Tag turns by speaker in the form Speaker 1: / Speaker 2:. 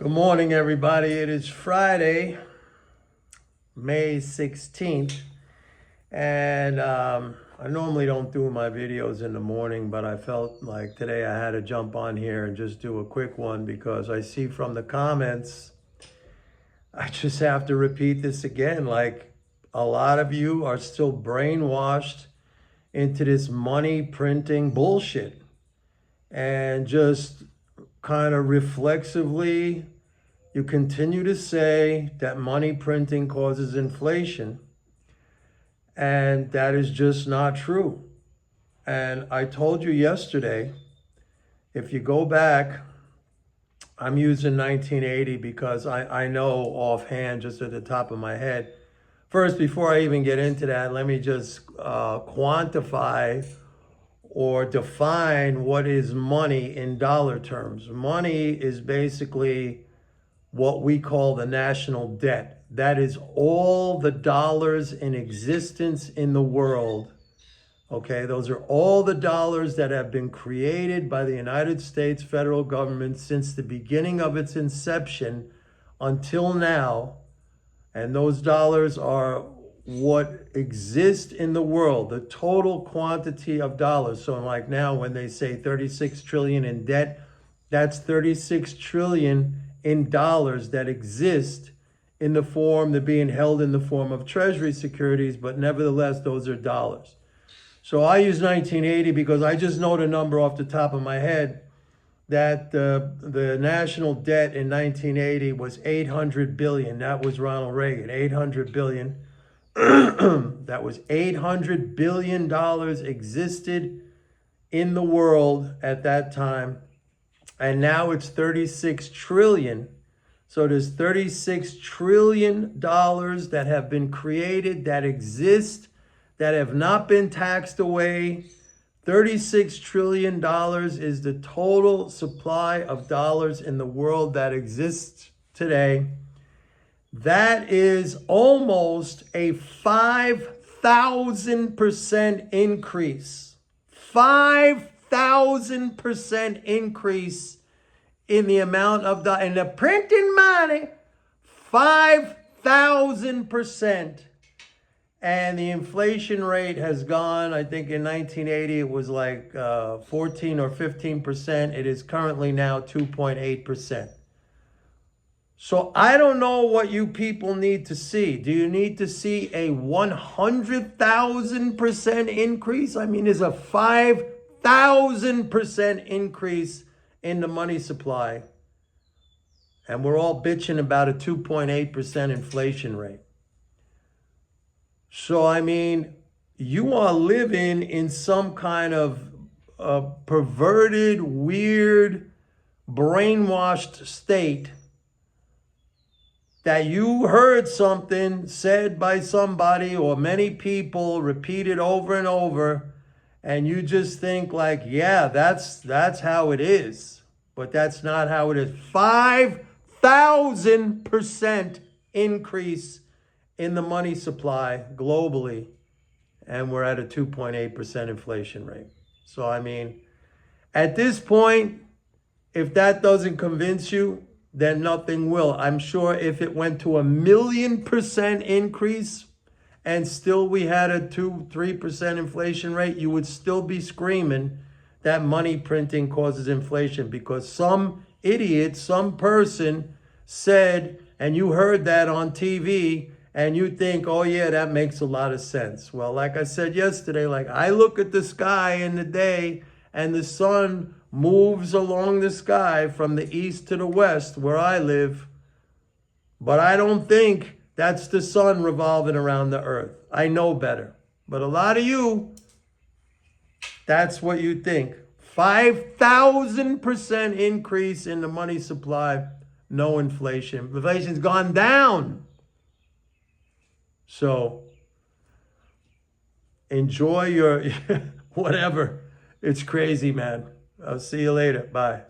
Speaker 1: Good morning, everybody. It is Friday, May 16th, and I normally don't do my videos in the morning, but I felt like today I had to jump on here and just do a quick one because I see from the comments, I just have to repeat this again, like a lot of you are still brainwashed into this money printing bullshit and just kind of reflexively you continue to say that money printing causes inflation, and that is just not true. And I told you yesterday, if you go back, I'm using 1980 because I know offhand, just at the top of my head. First, before I even get into that, let me just quantify or define what is money in dollar terms. Money is basically what we call the national debt. That is all the dollars in existence in the world. Okay, those are all the dollars that have been created by the United States federal government since the beginning of its inception until now. And those dollars are what exist in the world, the total quantity of dollars. So like now when they say 36 trillion in debt, that's 36 trillion in dollars that exist in the form, they're being held in the form of treasury securities, but nevertheless, those are dollars. So I use 1980 because I just know the number off the top of my head that the national debt in 1980 was 800 billion. That was Ronald Reagan, 800 billion. That was $800 billion existed in the world at that time. And now it's 36 trillion. So there's 36 trillion dollars that have been created, that exist, that have not been taxed away. 36 trillion dollars is the total supply of dollars in the world that exists today. That is almost a 5,000% increase. 5,000% increase in the amount of in the printing money, 5,000%. And the inflation rate has gone, I think in 1980 it was like 14 or 15%. It is currently now 2.8%. So I don't know what you people need to see. Do you need to see a 100,000% increase? I mean, there's a 5,000% increase in the money supply. And we're all bitching about a 2.8% inflation rate. So, I mean, you are living in some kind of perverted, weird, brainwashed state that you heard something said by somebody or many people repeated over and over, and you just think like, yeah, that's how it is. But that's not how it is. 5,000% increase in the money supply globally, and we're at a 2.8% inflation rate. So, I mean, at this point, if that doesn't convince you, then nothing will. I'm sure if it went to 1,000,000% increase and still we had a 2-3% inflation rate, you would still be screaming that money printing causes inflation because some idiot, some person said, and you heard that on TV, and you think, oh yeah, that makes a lot of sense. Well, like I said yesterday, like I look at the sky in the day and the sun moves along the sky from the east to the west where I live. But I don't think that's the sun revolving around the earth. I know better. But a lot of you, that's what you think. 5,000% increase in the money supply, no inflation. Inflation's gone down. So enjoy your whatever. It's crazy, man. I'll see you later. Bye.